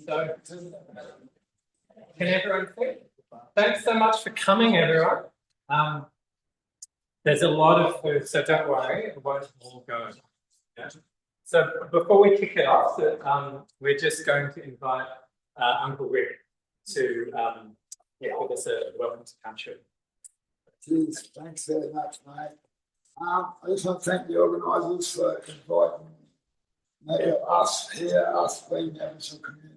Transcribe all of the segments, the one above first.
So, can everyone see? Thanks so much for coming, everyone. There's a lot of food, so don't worry, it won't all go. Yeah. So before we kick it off, we're just going to invite Uncle Rick to give us a welcome to country. Cheers, thanks very much, mate. I just want to thank the organisers for inviting us being the Aboriginal community,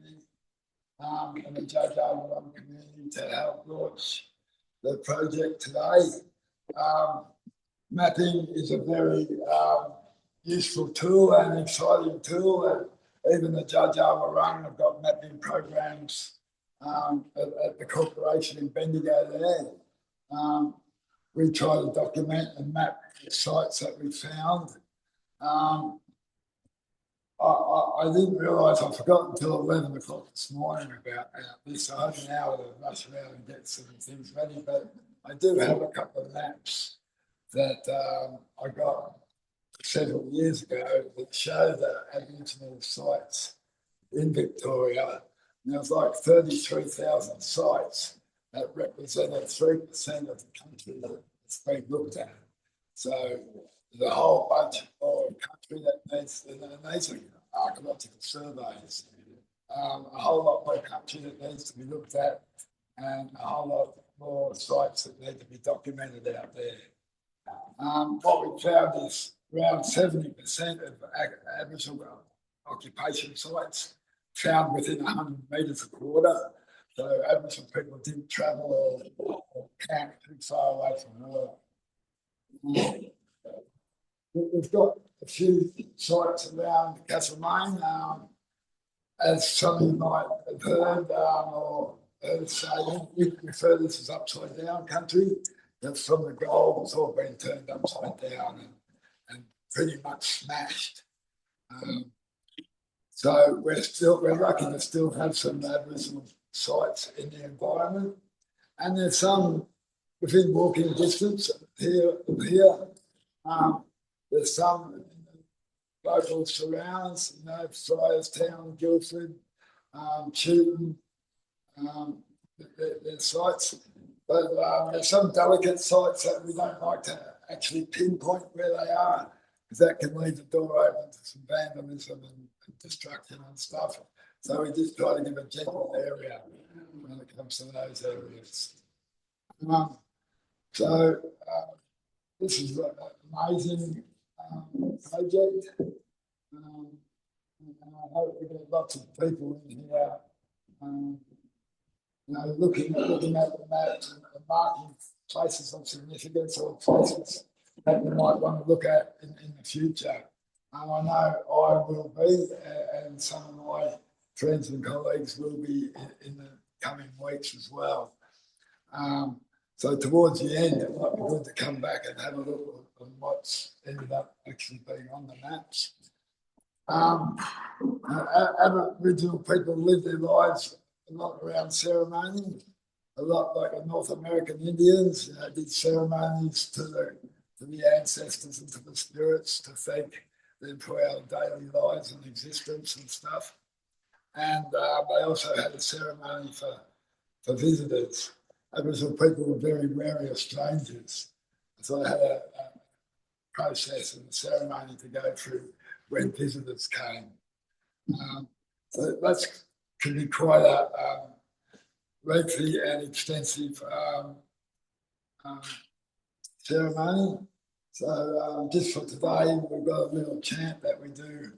and the Jar Jar community to help launch the project today. Mapping is a very useful tool and exciting tool, and even the Jar Jar Wurrung have got mapping programs at the corporation in Bendigo there. We try to document and map the sites that we found. I didn't realise, I forgot until 11 o'clock this morning about this. I had an hour to rush around and get some things ready, but I do have a couple of maps that I got several years ago that show the Aboriginal sites in Victoria. And there was like 33,000 sites that represented 3% of the country that's been looked at. So there's a whole bunch of country that needs archaeological surveys, a whole lot more country that needs to be looked at, and a whole lot more sites that need to be documented out there. What we found is around 70% of Aboriginal occupation sites found within 100 metres of water. So Aboriginal people didn't travel or camp too far away from water. We've got a few sites around Castlemaine. As some of you might have heard or heard say, we refer this as upside down country. That's from the gold, it's all been turned upside down and pretty much smashed. So we're lucky to still have some Aboriginal sites in the environment, and there's some within walking distance here. There's some in the local surrounds, Friarstown, Guildford, Chewton, there's sites, but there's some delicate sites that we don't like to actually pinpoint where they are, because that can leave the door open to some vandalism and destruction and stuff. So we just try to give a general area when it comes to those areas. This is an amazing project. And I hope we get lots of people in here, looking at the maps and marking places of significance or places that we might want to look at in the future. I know I will be, and some of my friends and colleagues will be in the coming weeks as well. So towards the end, it might be good to come back and have a look at what's ended up actually being on the maps. Aboriginal people live their lives a lot around ceremony, a lot like the North American Indians. Did ceremonies to the ancestors and to the spirits to thank them for our daily lives and existence and stuff. And they also had a ceremony for visitors. Aboriginal people were very wary of strangers, so they had a process and a ceremony to go through when visitors came. So that can be quite a lengthy and extensive ceremony. So just for today, we've got a little chant that we do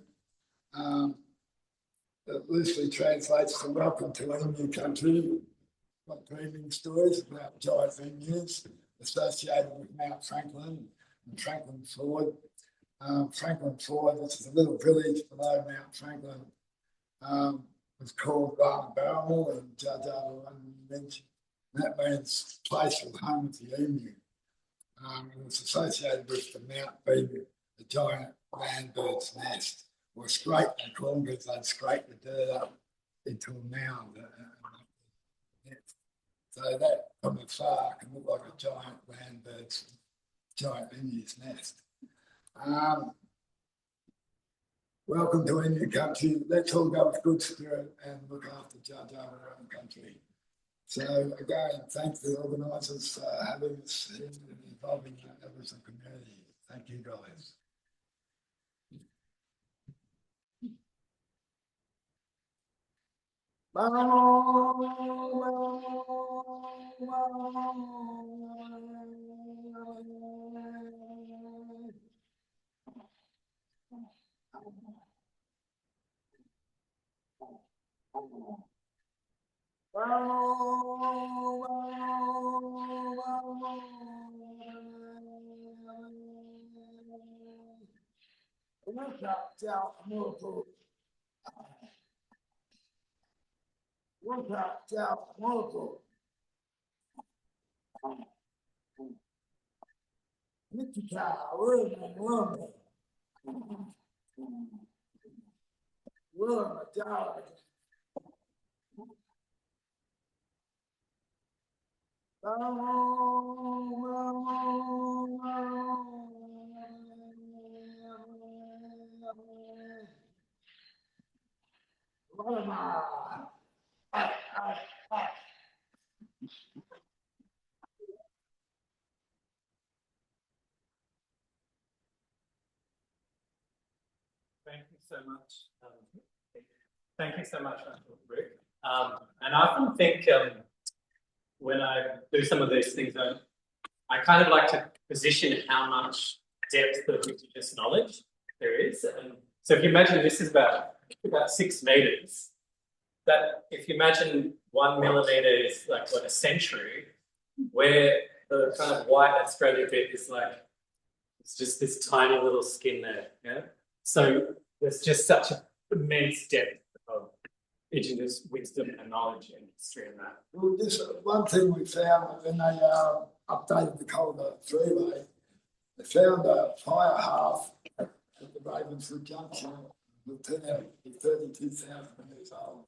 that loosely translates to "Welcome to a new country." Got dreaming stories about giant venues associated with Mount Franklin and Franklin Ford. Franklin Ford, which is a little village below Mount Franklin, was called Barnbarrel, and Jar Jar Wurrung mentioned. That means place of home of the emu. It was associated with the Mount Beaver, the giant land bird's nest, or scrape the corn because they'd scrape the dirt up into a mound. So that from afar can look like a giant land bird's, giant emu's nest. welcome to a new country. Let's all go with good spirit and look after Judge over our own country. So again, thank the organisers for having us here and involving the Aboriginal community. Thank you guys. Thank you so much. Thank you so much, Uncle Rick. And I often think when I do some of these things, I kind of like to position how much depth of Indigenous knowledge there is. And so if you imagine this is about 6 meters, that if you imagine 1 millimeter is like what, a century, where the kind of white Australia bit is like, it's just this tiny little skin there, yeah? So there's just such an immense depth of Indigenous wisdom and knowledge and history in that. Well, this one thing we found when they updated the Culver Freeway, they found a fire half at the Ravenswood Junction will turn out to be 32,000 years old.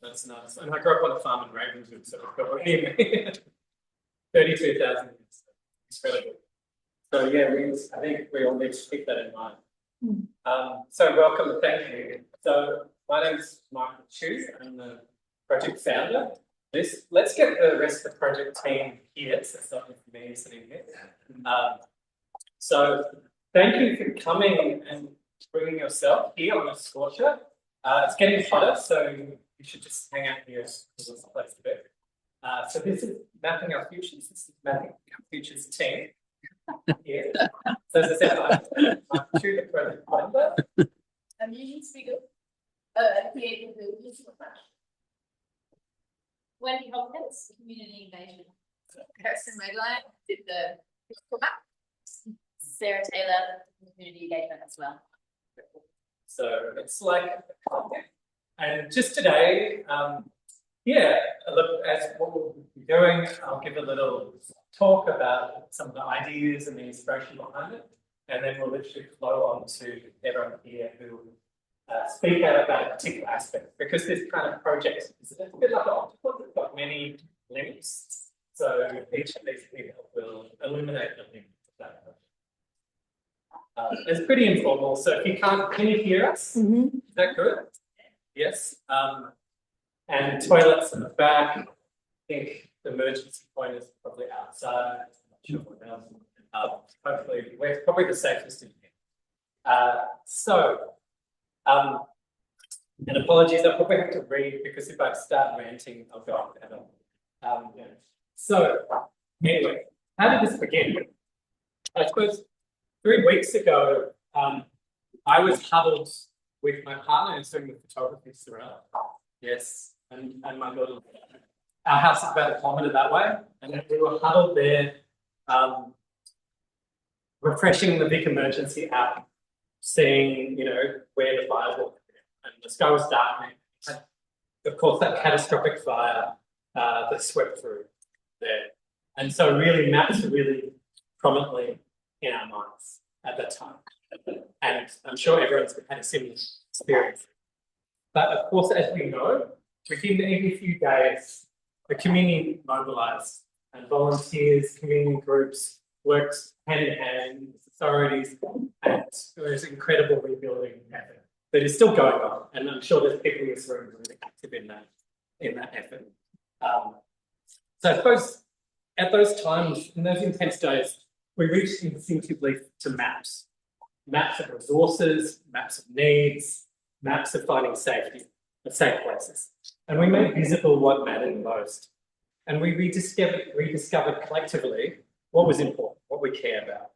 That's nice. And I grew up on a farm in Ravenswood, so I've got 32,000 years. It's really good. So yeah, I think we all need to keep that in mind. So welcome and thank you. So my name's Michael Chu. I'm the project founder. Let's get the rest of the project team here. So it's not just me sitting here. So thank you for coming and bringing yourself here on a scorcher. It's getting hotter, so you should just hang out here because it's a place to be. So this is Mapping Our Futures. This is Mapping Our Futures team. Yeah. So as I said, I'm Chu, the project founder. I'm usually speaker. Creating the music. Wendy Hopkins, community engagement. Kirsten Redline did the physical map. Sarah Taylor, community engagement as well. So it's like, and just today, yeah, look, as what we'll be doing, I'll give a little talk about some of the ideas and the inspiration behind it, and then we'll literally flow on to everyone here who speak out about a particular aspect, because this kind of project is a bit like an octopus. It's got many limbs, so each of these people will illuminate the limb of that project. It's pretty informal, so if you can't, can you hear us? Is that good? Yes. And toilets in the back. I think the emergency point is probably outside. I'm not sure what else. Hopefully, we're probably the safest in here. And apologies, I probably have to read because if I start ranting, I'll go on forever. Yeah. So, anyway, how did this begin? I suppose 3 weeks ago, I was huddled with my partner and doing the photography throughout. Yes, and my daughter. Our house is about 1 kilometre that way, and we were huddled there, refreshing the Vic Emergency app, seeing, where the fires were. And the sky was darkening. Of course, that catastrophic fire that swept through there. And so really maps were really prominently in our minds at that time. And I'm sure everyone's had a similar experience. But of course, as we know, within a few days, the community mobilised and volunteers, community groups worked hand in hand with authorities, and there was incredible rebuilding effort that is still going on, and I'm sure there's people in this room who are really active in that effort. So I suppose at those times, in those intense days, we reached instinctively to maps. Maps of resources, maps of needs, maps of finding safety, of safe places. And we made visible what mattered most. And we rediscovered collectively what was important, what we care about.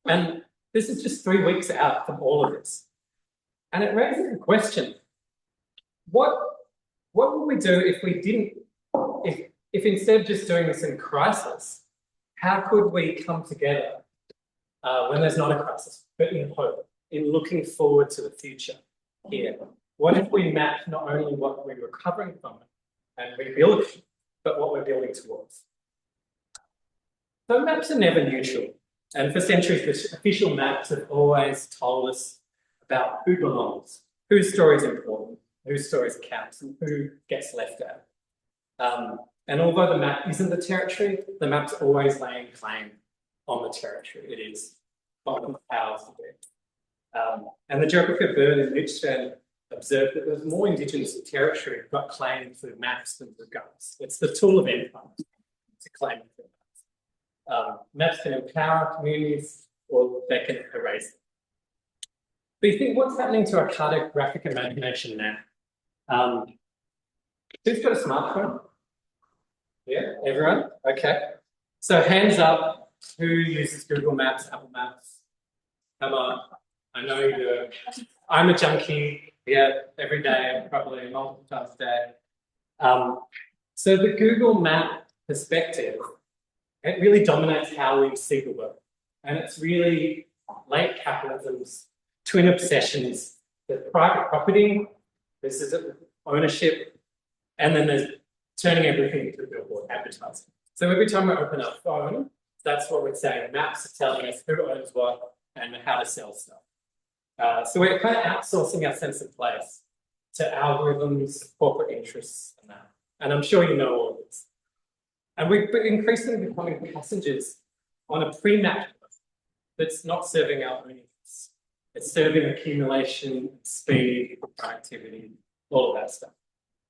And this is just 3 weeks out from all of this. And it raises the question, what would we do if we didn't, if instead of just doing this in crisis, how could we come together when there's not a crisis, but in hope, in looking forward to the future here? What if we map not only what we're recovering from it and rebuilding, but what we're building towards? So maps are never neutral. And for centuries, the official maps have always told us about who belongs, whose story is important, whose story counts, and who gets left out. And although the map isn't the territory, the map's always laying claim on the territory. It is on the powers to be. And the geographer Byrne in Lichtenstein observed that there's more Indigenous territory got claimed through maps than through guns. It's the tool of empire to claim it through maps. Maps can empower communities or they can erase them. But you think, what's happening to our cartographic imagination now? Who's got a smartphone? Yeah, everyone? Okay. So hands up, who uses Google Maps, Apple Maps? Come on, I know you do. I'm a junkie, yeah, every day, probably multiple times a day. So the Google Map perspective, it really dominates how we see the world. And it's really late capitalism's twin obsessions. There's private property, this is ownership, and then there's turning everything into billboard advertising. So every time we open our phone, that's what we're saying. Maps are telling us who owns what and how to sell stuff. So we're kind of outsourcing our sense of place to algorithms, corporate interests, and that. And I'm sure you know all of this. And we're increasingly becoming passengers on a pre-mapped map that's not serving our own interests. It's serving accumulation, speed, productivity, all of that stuff,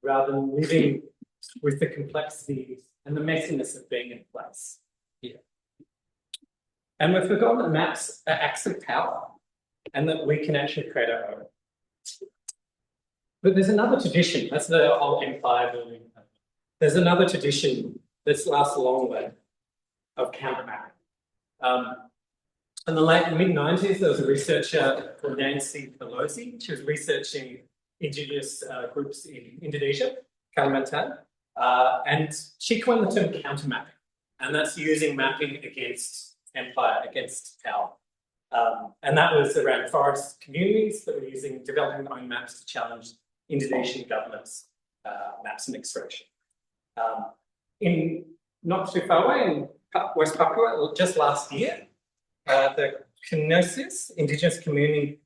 rather than living with the complexity and the messiness of being in place here. And we've forgotten that maps are acts of power and that we can actually create our own. But there's another tradition, that's the whole empire building. There's another tradition that's lasted a long way of counter mapping. In the mid-90s, there was a researcher called Nancy Pelosi. She was researching Indigenous groups in Indonesia, Kalimantan, and she coined the term counter mapping, and that's using mapping against empire, against power. And that was around forest communities that were developing their own maps to challenge Indonesian government's maps and extraction. In not too far away in West Papua, just last year, the Kinosis Indigenous community,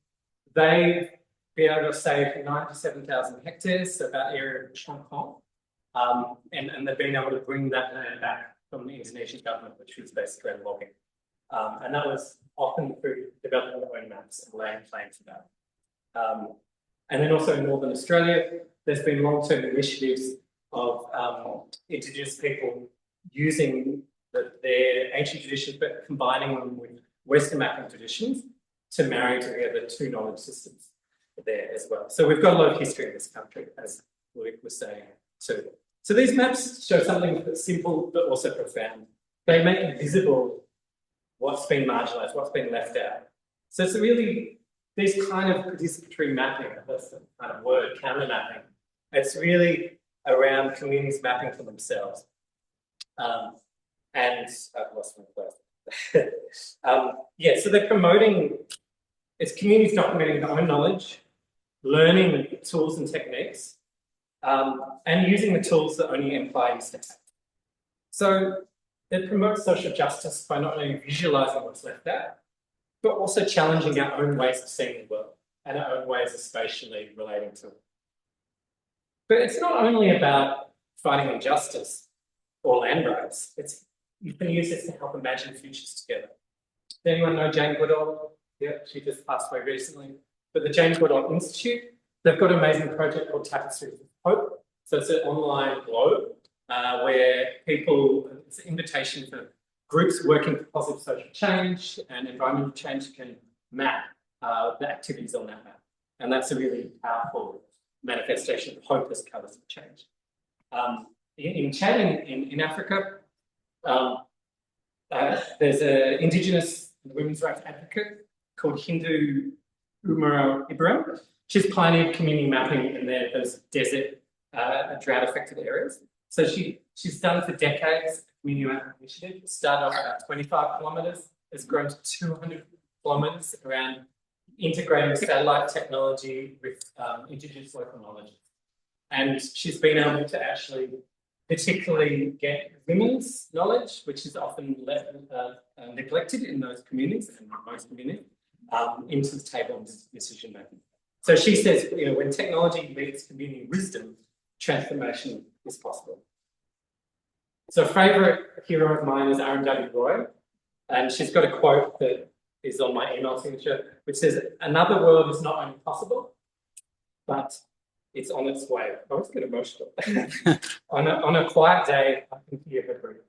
they be able to save 97,000 hectares, so that area of Hong Kong, and they've been able to bring that land back from the Indonesian government, which was basically logging. And that was often through developing their own maps and laying claim to that. And then also in Northern Australia, there's been long-term initiatives of Indigenous people using their ancient traditions, but combining them with Western mapping traditions to marry together two knowledge systems there as well. So we've got a lot of history in this country, as Luke was saying too. So these maps show something that's simple but also profound. They make visible what's been marginalised, what's been left out. So it's really this kind of participatory mapping, that's the kind of word, counter mapping. It's really around communities mapping for themselves. And I've lost my place. Yeah, so they're promoting, it's communities documenting their own knowledge, learning tools and techniques, and using the tools that only empire used to have. So they promote social justice by not only visualising what's left out, but also challenging our own ways of seeing the world and our own ways of spatially relating to it. But it's not only about fighting injustice or land rights. You can use this to help imagine futures together. Does anyone know Jane Goodall? Yeah, she just passed away recently. but the James Woodall Institute, they've got an amazing project called Tapestries of Hope. So it's an online globe where people, it's an invitation for groups working for positive social change and environmental change can map the activities on that map. And that's a really powerful manifestation of hope as colours of change. In Chad, in Africa, there's an Indigenous women's rights advocate called Hindu Umar Ibrahim. She's pioneered community mapping in those desert, drought-affected areas. So she's done for decades a community mapping initiative. It started off about 25 kilometres, has grown to 200 kilometres around integrating satellite technology with Indigenous local knowledge. And she's been able to actually particularly get women's knowledge, which is often left neglected in those communities and most communities, into the table of decision making. So she says, when technology meets community wisdom, transformation is possible. So a favourite hero of mine is Arundhati Roy, and she's got a quote that is on my email signature, which says, "Another world is not only possible, but it's on its way." I always get emotional. on a quiet day, I can hear her breathe.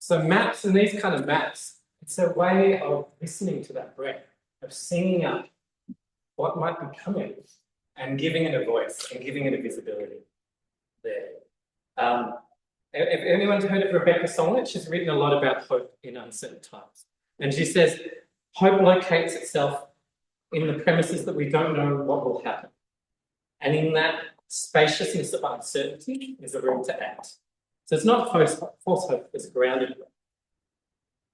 So maps, and these kind of maps, it's a way of listening to that breath, of singing up what might be coming and giving it a voice and giving it a visibility there. If anyone's heard of Rebecca Solnit, she's written a lot about hope in uncertain times. And she says, hope locates itself in the premises that we don't know what will happen. And in that spaciousness of uncertainty is a room to act. So it's not false hope, it's grounded hope.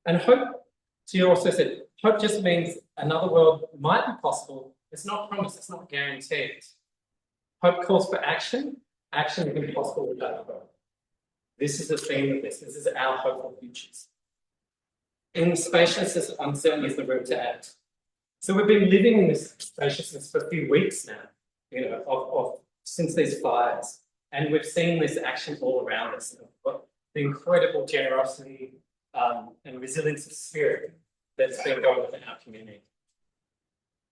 And hope, she also said, hope just means another world might be possible. It's not promised, it's not guaranteed. Hope calls for action. Action can be possible without hope. This is the theme of this. This is our hopeful futures. In spaciousness, uncertainty is the room to act. So we've been living in this spaciousness for a few weeks now, since these fires. And we've seen this action all around us. The incredible generosity and resilience of spirit that's been going on in our community.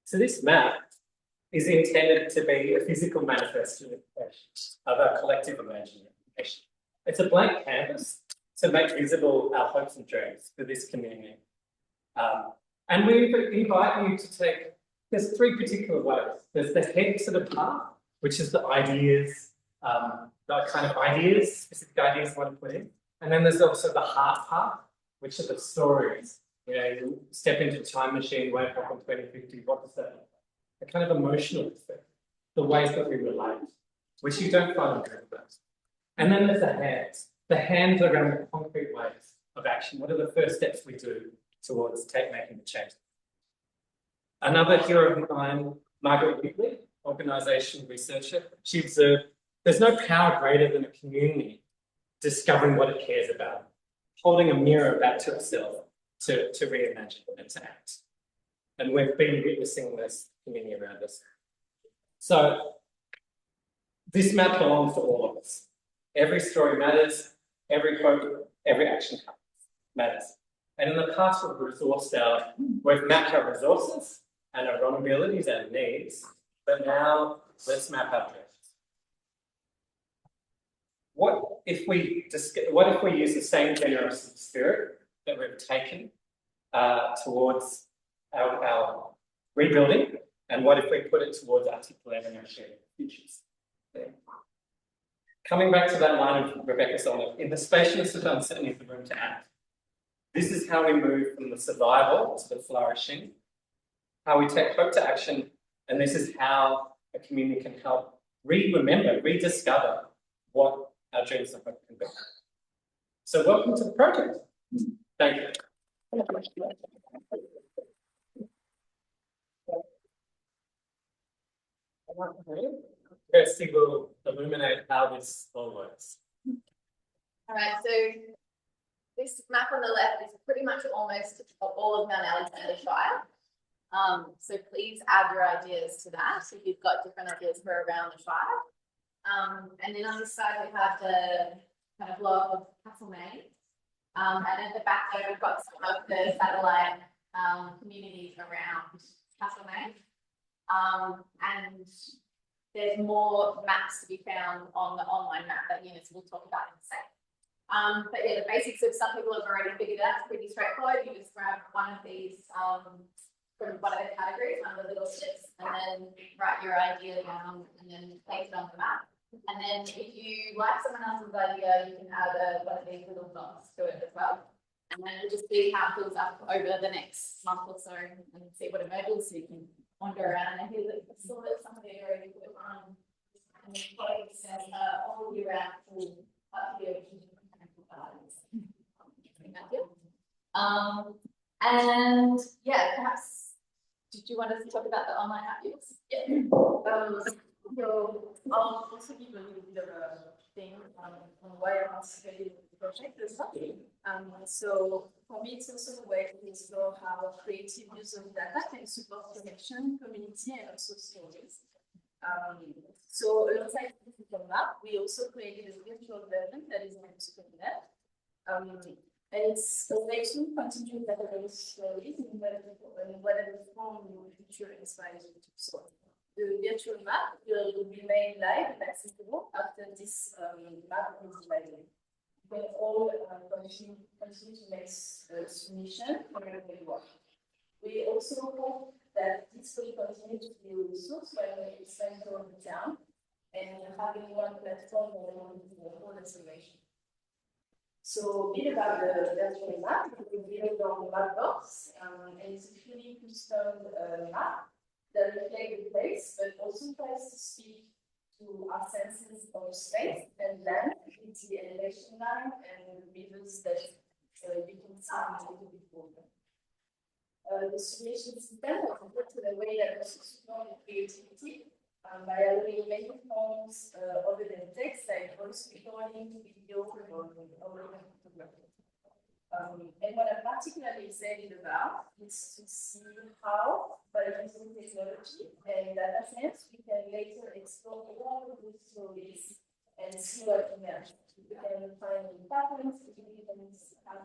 So this map is intended to be a physical manifestation of our collective imagination. It's a blank canvas to make visible our hopes and dreams for this community. And we invite you to take, there's three particular ways. There's the head to the path, which is the ideas, specific ideas you want to put in. And then there's also the heart path, which are the stories. You step into a time machine, wake up in 2050, what does that look like? The kind of emotional aspect, the ways that we relate, which you don't find in dream books. And then there's the hands. The hands are around the concrete ways of action. What are the first steps we do towards making the change? Another hero of mine, Margaret Wheatley, organisation researcher, she observed there's no power greater than a community discovering what it cares about, holding a mirror back to itself to reimagine and to act. And we've been witnessing this community around us. So this map belongs to all of us. Every story matters, every hope, every action matters. And in the past, we've mapped our resources and our vulnerabilities and needs, but now let's map our dreams. What if we use the same generous spirit that we've taken towards our rebuilding, and what if we put it towards articulating our shared futures? Coming back to that line of Rebecca Solnit, in the spaciousness of uncertainty of the room to act. This is how we move from the survival to the flourishing, how we take hope to action, and this is how a community can help rediscover what our dreams of hope can be. So welcome to the project. Thank you. Kirsty will illuminate how this all works. All right, so this map on the left is pretty much almost all of Mount Alexander Shire. So please add your ideas to that if you've got different ideas for around the Shire. And then on this side we have the kind of block of Castlemaine. And at the back there we've got some of the satellite communities around Castlemaine. And there's more maps to be found on the online map that Eunice will talk about in a second. But yeah, the basics of some people have already figured out, it's pretty straightforward. You just grab one of these from one of the categories, one of the little sticks, and then write your idea down and then place it on the map. And then if you like someone else's idea, you can add one of these little dots to it as well. And then we'll just see how it fills up over the next month or so and see what emerges. So you can wander around and hear that some of the already put on. And the colleague says all year round full up here, which is gardens. And yeah, perhaps did you want us to talk about the online app use? Yeah. So I'll also give a little bit of a thing on why I participated in the project as well. So for me, it's also a way to explore how creative use of data can support connection, community, and also stories. So alongside the physical map, we also created a virtual version that is meant to connect. And it's a way to continue gathering stories in whatever form your future inspires you to. So the virtual map will remain live and accessible after this map is divided. You can all continue to make submission whenever you want. We also hope that this will continue to be a resource when we expand over the town and having one platform for all information. So a bit about the virtual map, we build on Mapbox, and it's a fully custom map that reflects the place, but also tries to speak to our senses of space and land with the elevation line and the rivers that you can see a little bit further. The submission system was built in a way that also supports creativity by allowing many forms other than text, like voice recording, video, or photography. And what I'm particularly excited about is to see how, by using technology and data science, we can later explore all of these stories and see what emerges. We can find new patterns, we can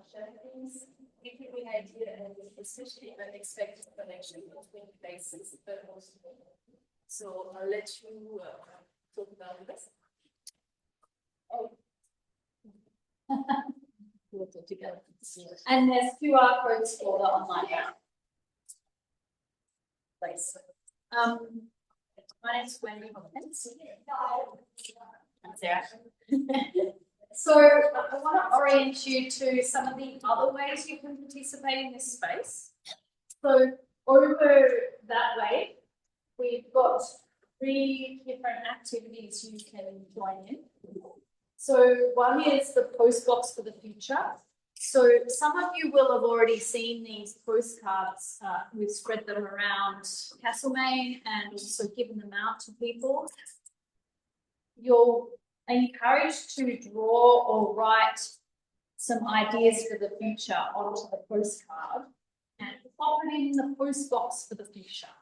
share things, give you an idea, and especially unexpected connection between places, but also. So I'll let you talk about this. Oh. We'll talk together. And there's QR codes for the online app. Place. My name's Wendy Hopkins. I'm Sarah. So I want to orient you to some of the other ways you can participate in this space. So over that way, we've got 3 different activities you can join in. So one is the postbox for the future. So some of you will have already seen these postcards. We've spread them around Castlemaine and also given them out to people. You're encouraged to draw or write some ideas for the future onto the postcard and pop it in the postbox for the future.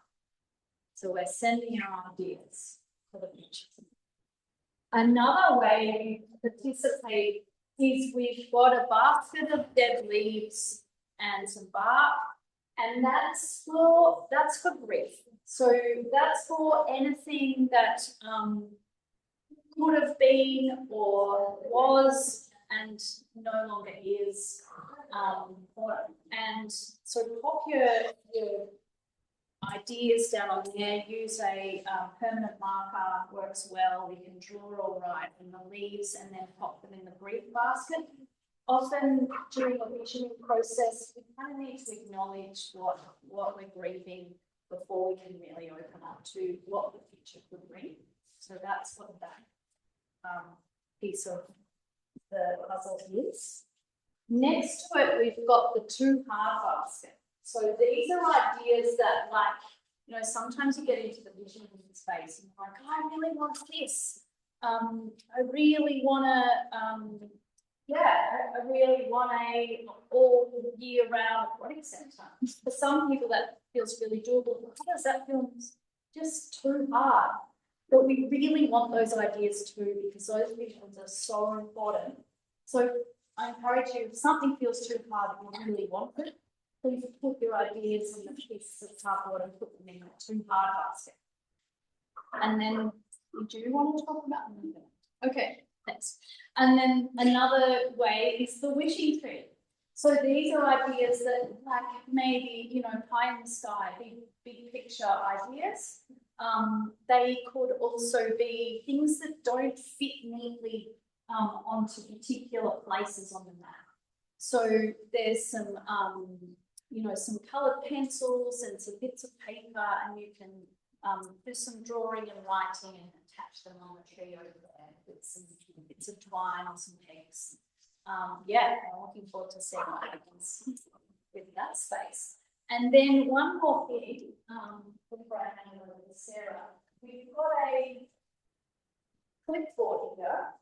So we're sending our ideas for the future. Another way you participate is we've got a basket of dead leaves and some bark, and that's for grief. So that's for anything that could have been or was and no longer is. And so pop your ideas down on there, use a permanent marker, works well. You can draw or write in the leaves and then pop them in the grief basket. Often during the visioning process, we kind of need to acknowledge what we're grieving before we can really open up to what the future could bring. So that's what that piece of the puzzle is. Next to it, we've got the 2 heart basket. So these are ideas that, like, you know, sometimes you get into the vision space and you're like, oh, I really want this. I really want to, I really want a all year round aquatic centre. For some people that feels really doable. For others that feels just too hard. But we really want those ideas too, because those visions are so important. So I encourage you, if something feels too hard, you really want it, please put your ideas on the pieces of cardboard and put them in a 2 hard basket. And then you do want to talk about them. Okay, thanks. And then another way is the wishing tree. So these are ideas that, like, maybe, you know, pie in the sky, big picture ideas. They could also be things that don't fit neatly onto particular places on the map. So there's some, you know, some coloured pencils and some bits of paper, and you can do some drawing and writing and attach them on the tree over there with some bits of twine or some pegs. Yeah, I'm looking forward to seeing what happens with that space. And then one more thing, before I hand over to Sarah, we've got a clipboard here.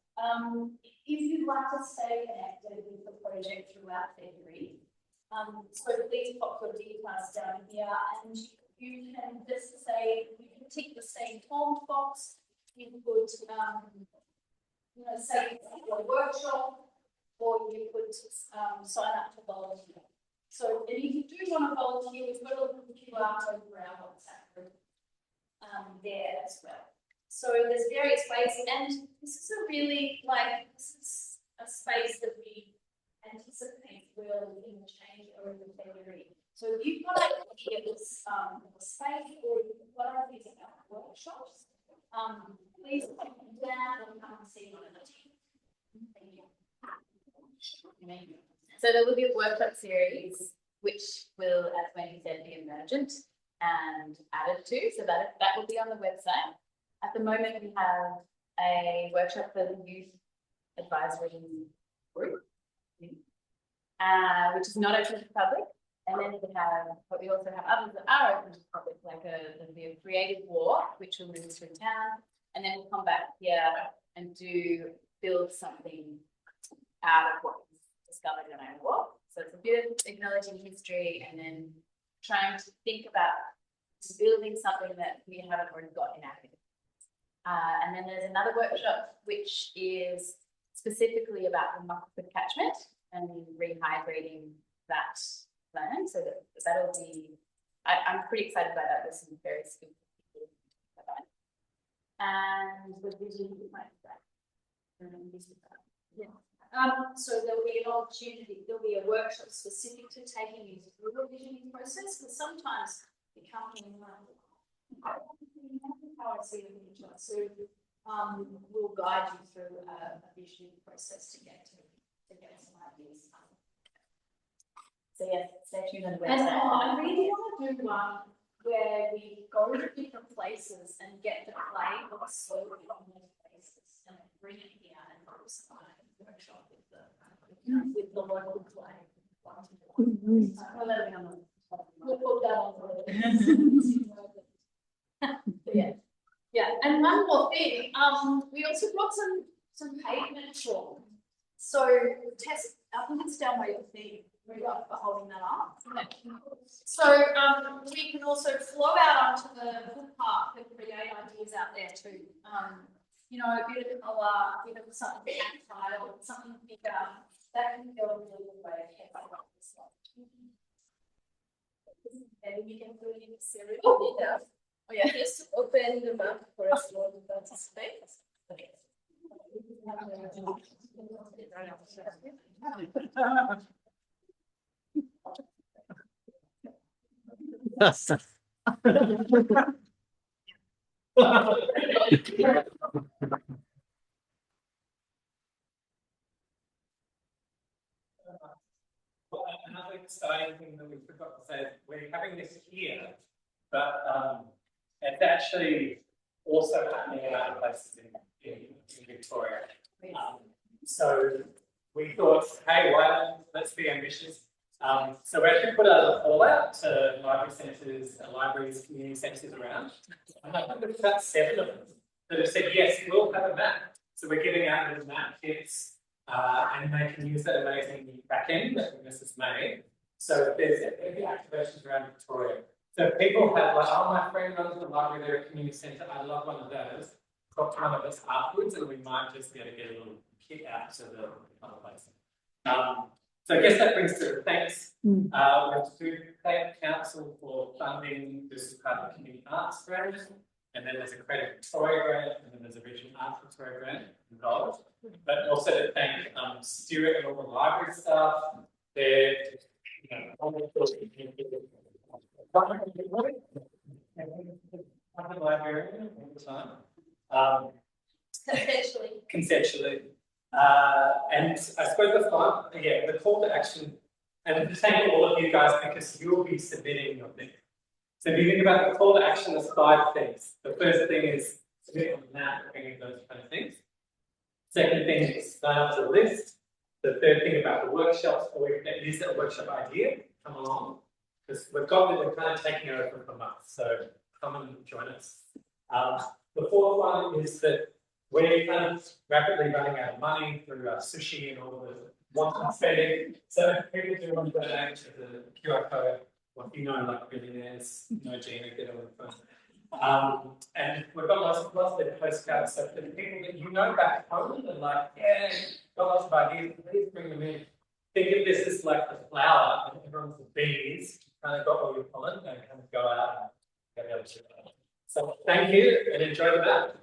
If you'd like to stay connected with the project throughout February, so please pop your details down here, and you can just say, you can tick the stay informed box. You could, you know, say a workshop, or you could sign up to volunteer. So, and if you do want to volunteer, we've got a little QR code for our WhatsApp group there as well. So there's various ways, and this is a really, like, this is a space that we anticipate will change over February. So if you've got an idea of this space, or if you've got ideas about workshops, please put them down and come and see one of the team. Thank you. So there will be a workshop series, which will, as Wendy said, be emergent and added to. So that will be on the website. At the moment, we have a workshop for the youth advisory group, which is not open to the public. And then but we also have others that are open to the public, like there'll be a creative walk, which will move through town. And then we'll come back here and build something out of what we've discovered in our walk. So it's a bit of acknowledging history and then trying to think about building something that we haven't already got in our head. And then there's another workshop which is specifically about the Mucklewood catchment and rehydrating that land. So that'll be, I'm pretty excited about that. There's some very skillful people about that. And the vision might be that. Yeah. So there'll be an opportunity, there'll be a workshop specific to taking you through the visioning process, because sometimes the company how I see the future. So we'll guide you through a visioning process to get some ideas. So yeah, stay tuned on the website. And I really want to do one where we go to different places and get to play what's so from those places and bring it here and do some workshop with the local play. We'll put that on the yeah, and one more thing, we also got some pavement chalk. So Tess, I think it's down by your feet. We're holding that up. So we can also flow out onto the footpath and create ideas out there too. You know, a bit of colour, a bit of something tactile, something bigger. That can go a really good way of this one. And we can do it in a series. Oh yeah, just open the map for a small space. Okay. Well, another exciting thing that we forgot to say is we're having this here, but it's actually also happening in other places in Victoria. So we thought, hey, let's be ambitious. So we actually put a call out to library centres, libraries, community centres around. And I think there's about 7 of them that have said, yes, we'll have a map. So we're giving out those map kits, and they can use that amazing back end that Mrs. made. So there's every activations around Victoria. So people have like, oh, my friend runs the library, they're a community centre, I love one of those. Talk to one of us afterwards, and we might just be able to get a little kit out to the other place. So I guess that brings to the thanks. Mm. We have to thank council for funding this part of the community arts grant, and then there's a Creative Victoria grant, and then there's a Regional Arts Victoria grant involved. But also to thank Stuart and all the library staff. They're librarian all the time. Conceptually. And I suppose the call to action, and thank all of you guys because you'll be submitting your thing. So if you think about the call to action, there's 5 things. The first thing is submitting on the map, bringing those kind of things. Second thing is sign up to the list. The third thing about the workshops, or if there is a workshop idea, come along. Because we're kind of taking over for months, so come and join us. The fourth one is that we're kind of rapidly running out of money through sushi and all the wanton spending. So if people do want to donate to the QR code, or if you know like billionaires, Gina, get on the phone. And we've got lots of postcards. So for the people that you know back home and like, yeah, got lots of ideas, please bring them in. Think of this as like the flower and everyone's the bees. You kind of got all your pollen and kind of go out and get the other shit. So thank you and enjoy the map.